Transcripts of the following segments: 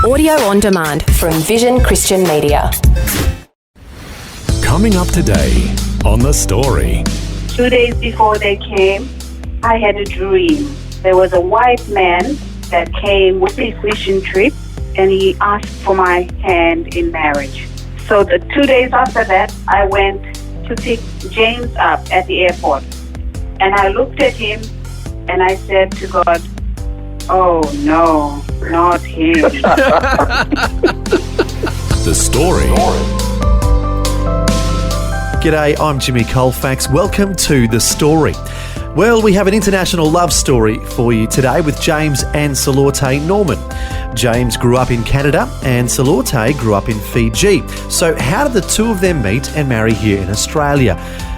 Audio on demand from Vision Christian Media. Coming up today on The Story. 2 days before they came, I had a dream. There was a white man that came with his mission trip, and he asked for my hand in marriage. So the 2 days after that, I went to pick James up at the airport. And I looked at him and I said to God, "Oh no, not him." The Story. G'day, I'm Jimmy Colefax. Welcome to The Story. Well, we have an international love story for you today with James and Salote Norman. James grew up in Canada and Salote grew up in Fiji. So how did the two of them meet and marry here in Australia?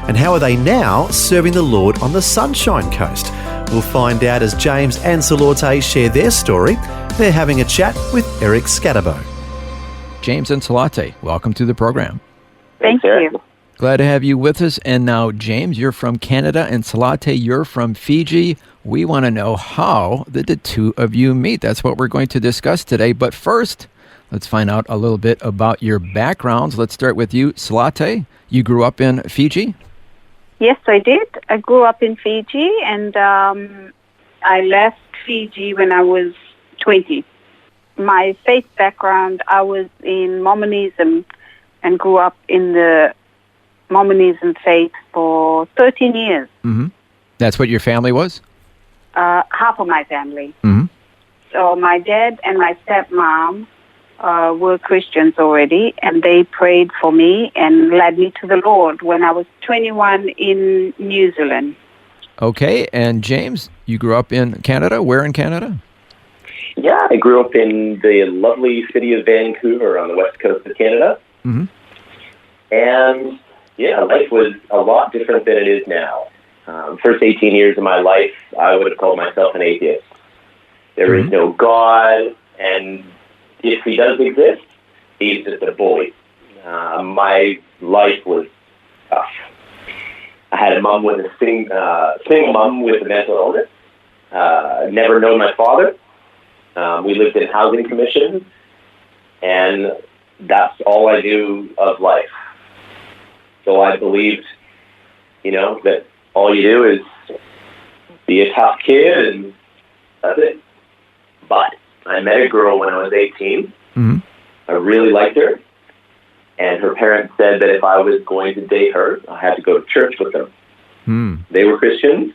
And how are they now serving the Lord on the Sunshine Coast? We'll find out as James and Salote share their story. They're having a chat with Eric Scatterbo. James and Salote, welcome to the program. Thank you. Glad to have you with us. And now, James, you're from Canada, and Salote, you're from Fiji. We want to know, how did the two of you meet? That's what we're going to discuss today. But first, let's find out a little bit about your backgrounds. Let's start with you, Salote. You grew up in Fiji? Yes, I did. I grew up in Fiji, and I left Fiji when I was 20. My faith background, I was in Mormonism and grew up in the Mormonism faith for 13 years. Mm-hmm. That's what your family was? Half of my family. Mm-hmm. So my dad and my stepmom were Christians already, and they prayed for me and led me to the Lord when I was 21 in New Zealand. Okay, and James, you grew up in Canada. Where in Canada? Yeah, I grew up in the lovely city of Vancouver on the west coast of Canada. Mm-hmm. And yeah, life was a lot different than it is now. First 18 years of my life, I would have called myself an atheist. There is no God, and if he does exist, he's just a bully. My life was tough. I had a mom with a single mom with a mental illness. Never known my father. We lived in housing commission, and that's all I knew of life. So I believed, that all you do is be a tough kid, and that's it. But I met a girl when I was 18. Mm-hmm. I really liked her, and her parents said that if I was going to date her, I had to go to church with them. Mm. They were Christians,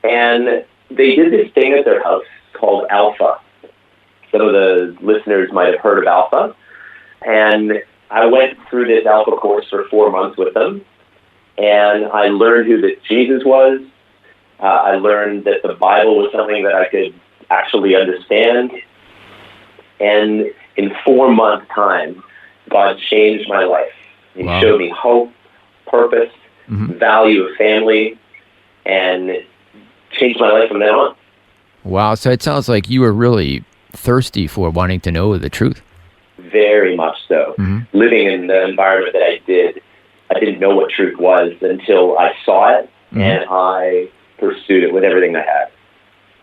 and they did this thing at their house called Alpha. Some of the listeners might have heard of Alpha. And I went through this Alpha course for 4 months with them, and I learned who that Jesus was. I learned that the Bible was something that I could actually understand. And in 4 months' time, God changed my life. He showed me hope, purpose, value of family, and changed my life from then on. Wow, so it sounds like you were really thirsty for wanting to know the truth. Very much so. Mm-hmm. Living in the environment that I didn't know what truth was until I saw it, and I pursued it with everything I had.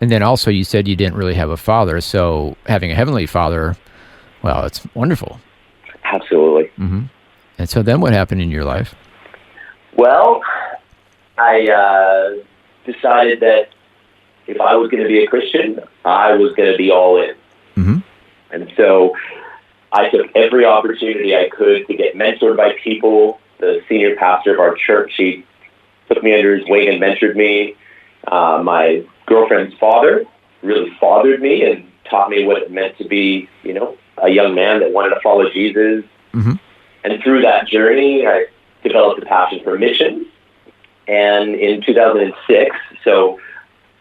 And then also you said you didn't really have a father, so having a heavenly father, well, it's wonderful. Absolutely. Mm-hmm. And so then what happened in your life? Well, I decided that if I was going to be a Christian, I was going to be all in. Mm-hmm. And so I took every opportunity I could to get mentored by people. The senior pastor of our church, he took me under his wing and mentored me. My girlfriend's father really fathered me and taught me what it meant to be, a young man that wanted to follow Jesus. Mm-hmm. And through that journey, I developed a passion for missions. And in 2006, so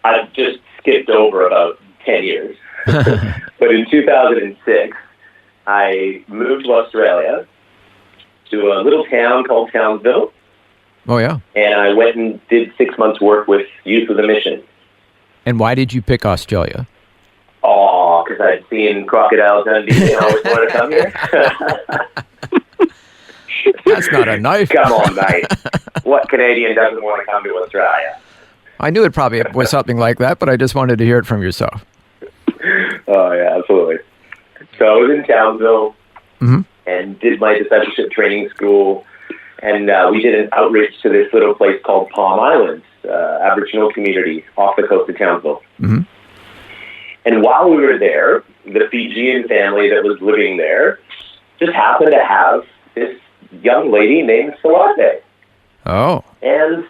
I've just skipped over about 10 years. But in 2006, I moved to Australia to a little town called Townsville. Oh, yeah. And I went and did 6 months' work with Youth with a Mission. And why did you pick Australia? Oh, because I'd seen Crocodile Dundee and I always wanted to come here. That's not a knife. Come on, mate. What Canadian doesn't want to come to Australia? I knew it probably was something like that, but I just wanted to hear it from yourself. Oh, yeah, absolutely. So I was in Townsville Mm-hmm. and did my discipleship training school, and we did an outreach to this little place called Palm Island, Aboriginal community off the coast of Townsville. Mm-hmm. And while we were there, the Fijian family that was living there just happened to have this young lady named Salote. Oh. And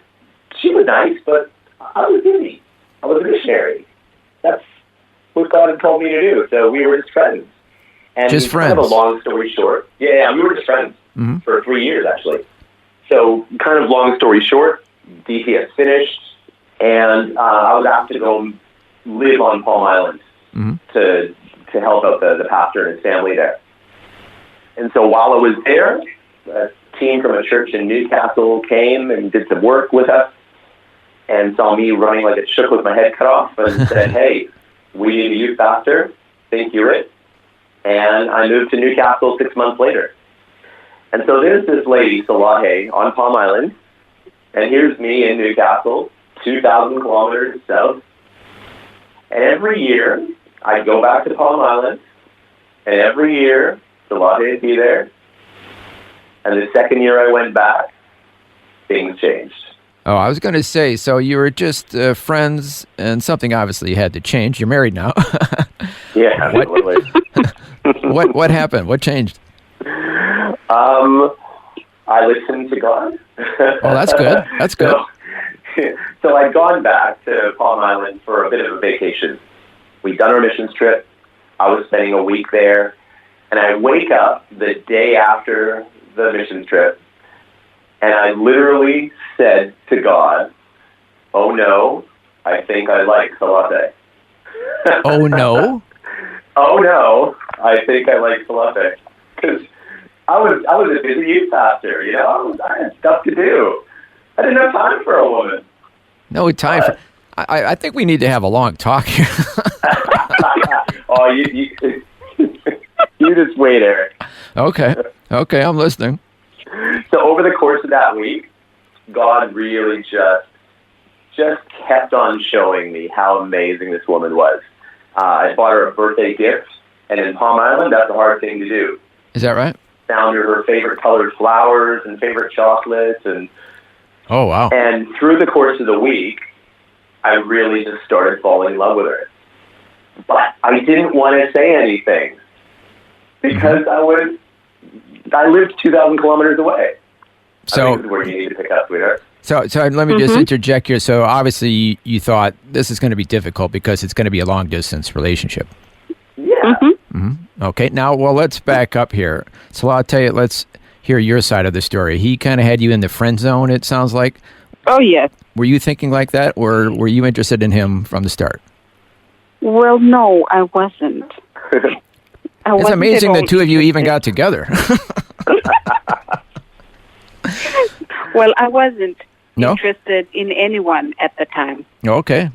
she was nice, but I was busy. I was a missionary. That's what God had told me to do. So we were just friends. And Just kind of friends. a long story short. Yeah, we were just friends Mm-hmm. for 3 years, actually. So kind of long story short, DTS finished, and I was asked to go live on Palm Island Mm-hmm. to help out the pastor and his family there. And so while I was there, a team from a church in Newcastle came and did some work with us and saw me running like a shook with my head cut off and said, hey, we need a youth pastor. Think you're it. And I moved to Newcastle 6 months later. And so there's this lady, Salote, on Palm Island, and here's me in Newcastle, 2,000 kilometers south. And every year, I'd go back to Palm Island, and every year, Salote would be there. And the second year I went back, things changed. Oh, I was going to say, so you were just friends, and something obviously had to change. You're married now. Yeah, absolutely. What happened? What changed? I listened to God. Oh, that's good. That's good. So I'd gone back to Palm Island for a bit of a vacation. We'd done our missions trip. I was spending a week there. And I wake up the day after the missions trip, and I literally said to God, oh no, I think I like Salote. Oh, no? Oh no, I think I like Salote. Because I was a busy youth pastor, you know? I had stuff to do. I didn't have time for a woman. No time for... I think we need to have a long talk here. Oh, you just wait, Eric. Okay, I'm listening. So over the course of that week, God really just kept on showing me how amazing this woman was. I bought her a birthday gift, and in Palm Island, that's a hard thing to do. Is that right? Found her favorite colored flowers and favorite chocolates, and Oh, wow. and through the course of the week, I really just started falling in love with her. But I didn't want to say anything because I lived 2,000 kilometers away. So, I think this is where you need to pick up, sweetheart. so let me just interject here. So obviously you thought this is going to be difficult because it's going to be a long distance relationship. Yeah. Okay, now, well, let's back up here. Salote, let's hear your side of the story. He kind of had you in the friend zone, it sounds like. Oh, yes. Were you thinking like that, or were you interested in him from the start? Well, no, I wasn't. It's amazing the two of you even got together. Well, I wasn't No? interested in anyone at the time. Okay.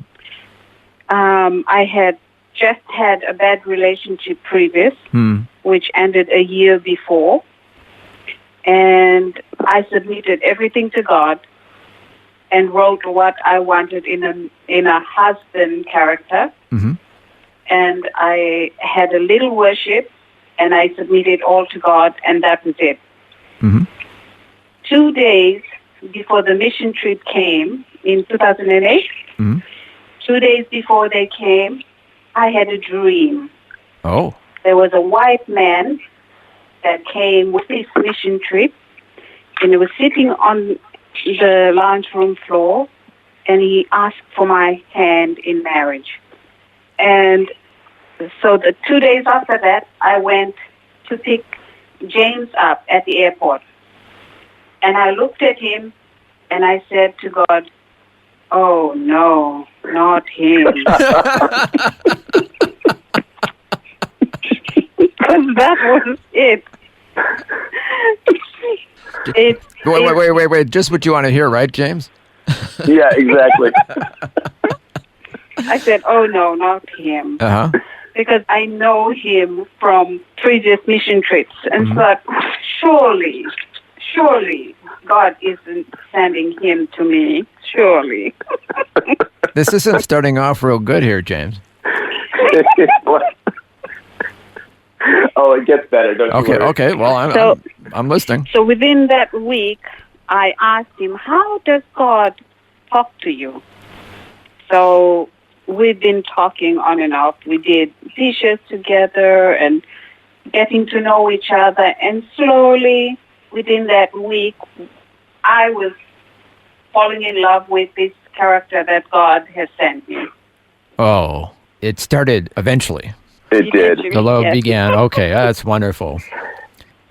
I had just had a bad relationship previous, which ended a year before. And I submitted everything to God and wrote what I wanted in a husband character. Mm-hmm. And I had a little worship, and I submitted all to God, and that was it. Mm-hmm. 2 days before the mission trip came in 2008, 2 days before they came, I had a dream. Oh. There was a white man that came with his mission trip, and he was sitting on the lounge room floor, and he asked for my hand in marriage. And so the 2 days after that, I went to pick James up at the airport. And I looked at him, and I said to God, oh, no, not him. Because that was it. Wait. Just what you want to hear, right, James? Yeah, exactly. I said, oh, no, not him. Uh-huh. Because I know him from previous mission trips and thought, surely God isn't sending him to me. Surely. This isn't starting off real good here, James. Oh, it gets better. Don't you worry. Okay. Well, I'm listening. So within that week, I asked him, how does God talk to you? So we've been talking on and off. We did dishes together and getting to know each other. And slowly, within that week, I was falling in love with this character that God has sent me. Oh, it started eventually. It did. The love Yes. began. Okay, that's wonderful.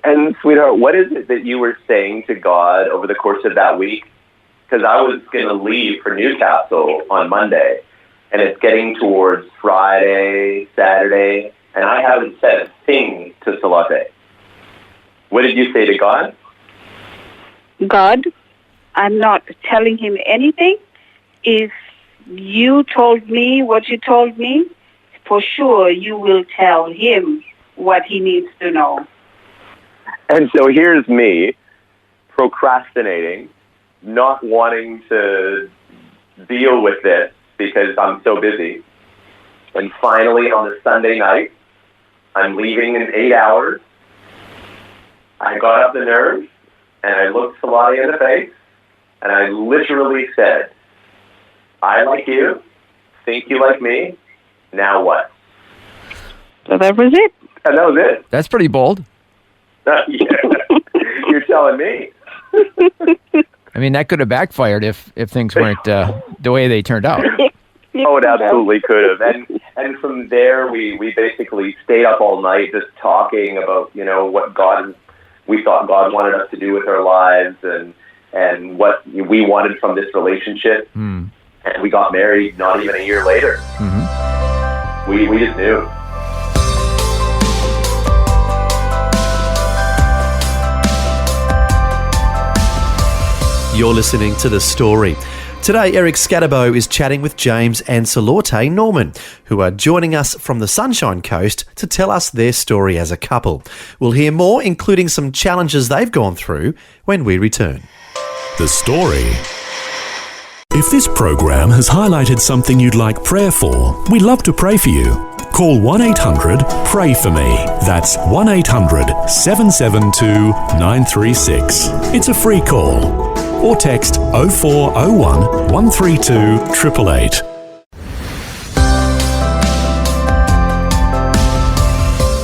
And, sweetheart, what is it that you were saying to God over the course of that week? Because I was going to leave for Newcastle on Monday, and it's getting towards Friday, Saturday, and I haven't said a thing to Salote. What did you say to God? God, I'm not telling him anything. If you told me what you told me, for sure you will tell him what he needs to know. And so here's me procrastinating, not wanting to deal with this because I'm so busy. And finally, on the Sunday night, I'm leaving in 8 hours. I got up the nerve, and I looked Salote in the face, and I literally said, I like you, think you like me, now what? So that was it. And that was it. That's pretty bold. Yeah. You're telling me. I mean, that could have backfired if things weren't the way they turned out. Oh, it absolutely could have. And from there, we basically stayed up all night just talking about, what we thought God wanted us to do with our lives and what we wanted from this relationship. Mm. And we got married not even a year later. Mm-hmm. We just knew. You're listening to The Story. Today, Eric Scatterbo is chatting with James and Salote Norman, who are joining us from the Sunshine Coast to tell us their story as a couple. We'll hear more, including some challenges they've gone through, when we return. The Story. If this program has highlighted something you'd like prayer for, we'd love to pray for you. Call 1-800-PRAY-FOR-ME. That's 1-800-772-936. It's a free call. Or text 0401 132 888.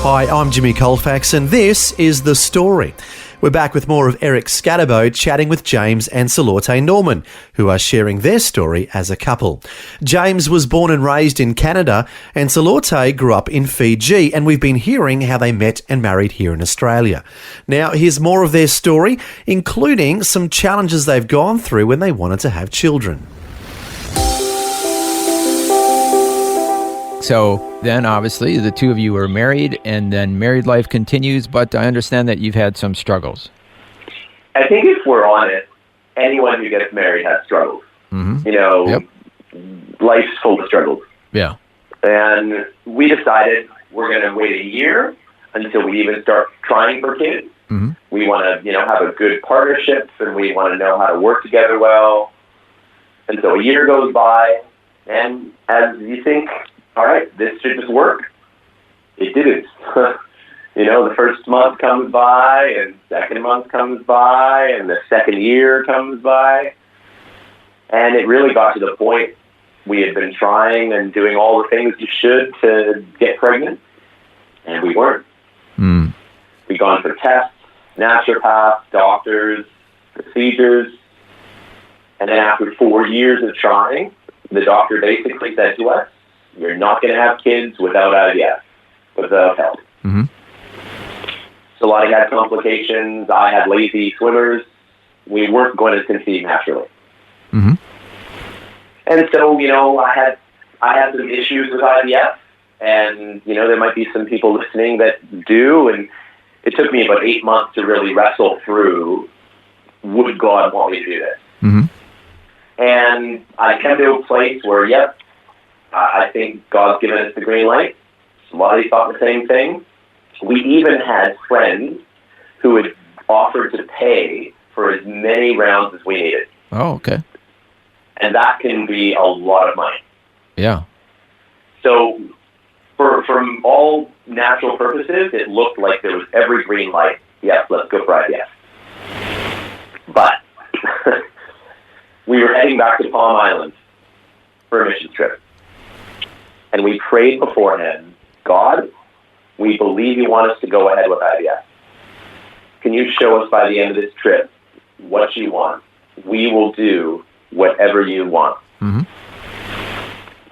Hi, I'm Jimmy Colefax, and this is The Story. We're back with more of Eric Scatterbo chatting with James and Salote Norman, who are sharing their story as a couple. James was born and raised in Canada, and Salote grew up in Fiji, and we've been hearing how they met and married here in Australia. Now, here's more of their story, including some challenges they've gone through when they wanted to have children. So then, obviously, the two of you were married, and then married life continues, but I understand that you've had some struggles. I think if we're honest, anyone who gets married has struggles. Mm-hmm. Yep. Life's full of struggles. Yeah. And we decided we're going to wait a year until we even start trying for kids. Mm-hmm. We want to, have a good partnership, and we want to know how to work together well. And so a year goes by, and as you think, all right, this should just work, it didn't. The first month comes by, and second month comes by, and the second year comes by. And it really got to the point we had been trying and doing all the things you should to get pregnant, and we weren't. Mm. We'd gone for tests, naturopaths, doctors, procedures, and then after 4 years of trying, the doctor basically said to us, you're not going to have kids without IVF, without help. Mm-hmm. Salote had complications. I had lazy swimmers. We weren't going to conceive naturally. Mm-hmm. And so, I had some issues with IVF, and, there might be some people listening that do, and it took me about 8 months to really wrestle through, would God want me to do this? Mm-hmm. And I came to a place where, I think God's given us the green light. Salote thought the same thing. We even had friends who had offered to pay for as many rounds as we needed. Oh, okay. And that can be a lot of money. Yeah. So from all natural purposes, it looked like there was every green light. Yes, let's go for IVF. But we were heading back to Palm Island for a mission trip. And we prayed beforehand, God, we believe you want us to go ahead with IVF. Can you show us by the end of this trip what you want? We will do whatever you want. Mm-hmm.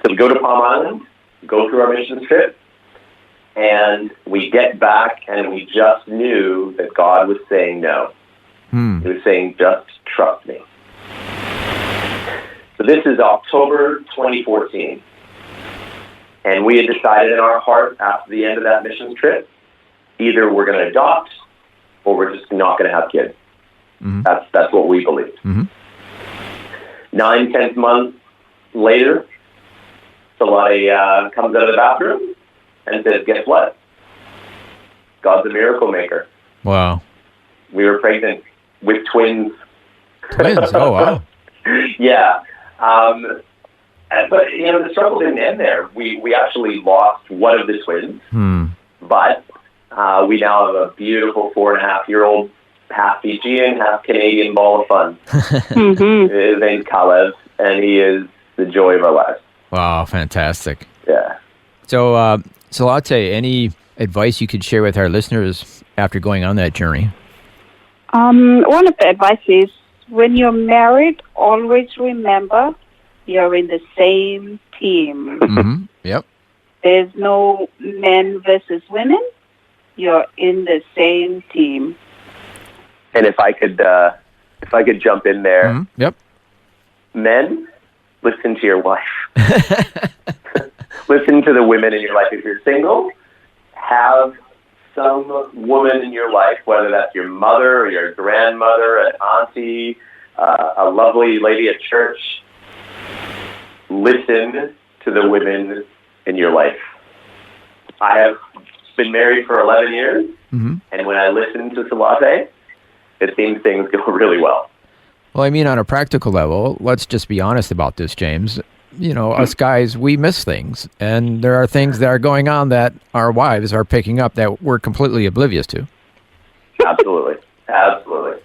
So we go to Palm Island, go through our mission trip, and we get back and we just knew that God was saying no. He was saying, just trust me. So this is October 2014. And we had decided in our heart after the end of that mission trip, either we're going to adopt or we're just not going to have kids. Mm-hmm. That's what we believed. Mm-hmm. 9-10 months later, Salote comes out of the bathroom and says, guess what? God's a miracle maker. Wow. We were pregnant with twins. Twins? Oh, wow. Yeah. But, the struggle didn't end there. We actually lost one of the twins. But we now have a beautiful 4.5-year-old, half Fijian, half Canadian ball of fun. Mm-hmm. His name's Kalev, and he is the joy of our lives. Wow, fantastic. Yeah. So, Salote, any advice you could share with our listeners after going on that journey? One of the advice is, when you're married, always remember you're in the same team. Mm-hmm. Yep. There's no men versus women. You're in the same team. And if I could jump in there, Mm-hmm. Yep. men, listen to your wife. Listen to the women in your life. If you're single, have some woman in your life, whether that's your mother or your grandmother, an auntie, a lovely lady at church. Listen to the women in your life. I have been married for 11 years, Mm-hmm. and when I listen to Salote, it seems things go really well. Well, I mean, on a practical level, let's just be honest about this, James. Us guys, we miss things. And there are things that are going on that our wives are picking up that we're completely oblivious to. Absolutely. Absolutely.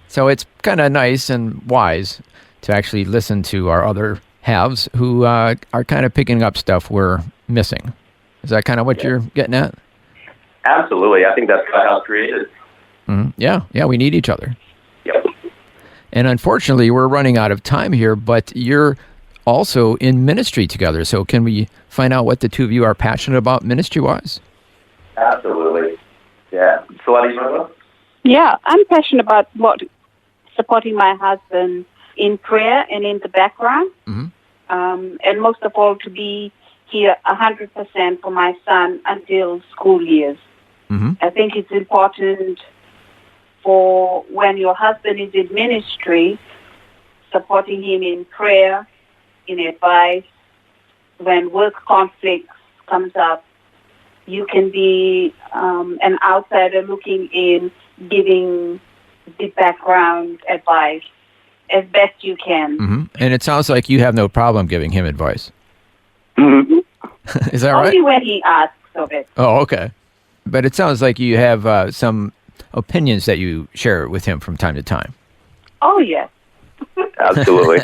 So it's kind of nice and wise to actually listen to our other halves who are kind of picking up stuff we're missing. Is that kind of what you're getting at? Absolutely. I think that's how it's created. Mm-hmm. Yeah, we need each other. Yep. And unfortunately, we're running out of time here, but you're also in ministry together. So can we find out what the two of you are passionate about ministry-wise? Absolutely. Yeah. So what do you know? Yeah, I'm passionate about supporting my husband in prayer and in the background. Mm-hmm. And most of all, to be here 100% for my son until school years. Mm-hmm. I think it's important for when your husband is in ministry, supporting him in prayer, in advice. When work conflicts comes up, you can be an outsider looking in, giving the background advice as best you can. Mm-hmm. And it sounds like you have no problem giving him advice. Mm-hmm. Is that right? Only when he asks of it. Oh, okay. But it sounds like you have some opinions that you share with him from time to time. Oh, yes. Absolutely.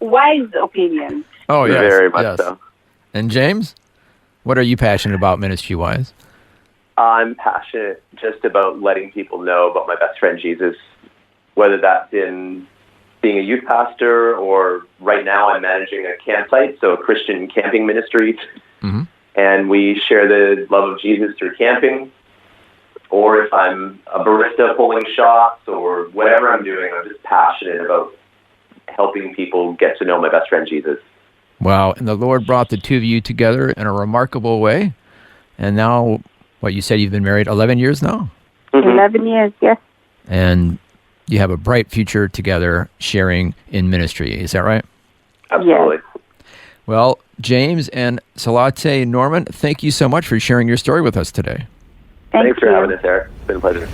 Wise opinion. Oh, yes. Very much yes. so. And James, what are you passionate about ministry-wise? I'm passionate just about letting people know about my best friend Jesus, whether that's in being a youth pastor or right now I'm managing a campsite, so a Christian camping ministry. Mm-hmm. And we share the love of Jesus through camping. Or if I'm a barista pulling shots or whatever I'm doing, I'm just passionate about helping people get to know my best friend Jesus. Wow. And the Lord brought the two of you together in a remarkable way. And now, what you said, you've been married 11 years now? Mm-hmm. 11 years, yes. And you have a bright future together sharing in ministry. Is that right? Absolutely. Yes. Well, James and Salote Norman, thank you so much for sharing your story with us today. Thanks for having us, Eric. It's been a pleasure.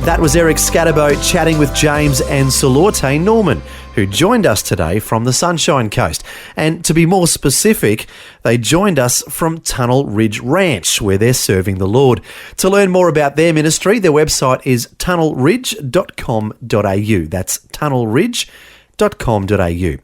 That was Eric Scatterbo chatting with James and Salote Norman, who joined us today from the Sunshine Coast. And to be more specific, they joined us from Tunnel Ridge Ranch, where they're serving the Lord. To learn more about their ministry, their website is tunnelridge.com.au. That's tunnelridge.com.au.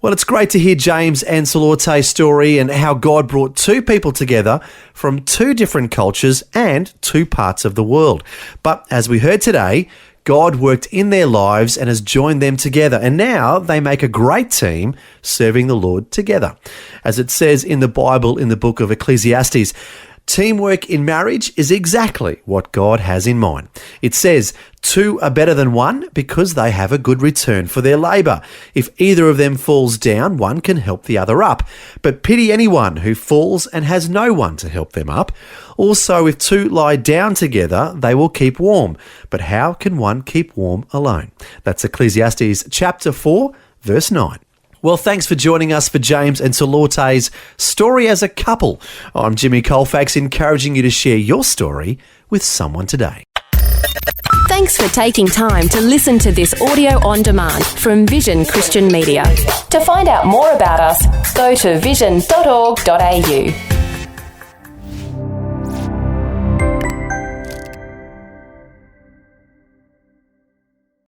Well, it's great to hear James and Salote's story and how God brought two people together from two different cultures and two parts of the world. But as we heard today, God worked in their lives and has joined them together, and now they make a great team serving the Lord together. As it says in the Bible in the book of Ecclesiastes, teamwork in marriage is exactly what God has in mind. It says, two are better than one because they have a good return for their labour. If either of them falls down, one can help the other up. But pity anyone who falls and has no one to help them up. Also, if two lie down together, they will keep warm. But how can one keep warm alone? That's Ecclesiastes chapter 4, verse 9. Well, thanks for joining us for James and Salote's Story as a Couple. I'm Jimmy Colefax, encouraging you to share your story with someone today. Thanks for taking time to listen to this audio on demand from Vision Christian Media. To find out more about us, go to vision.org.au.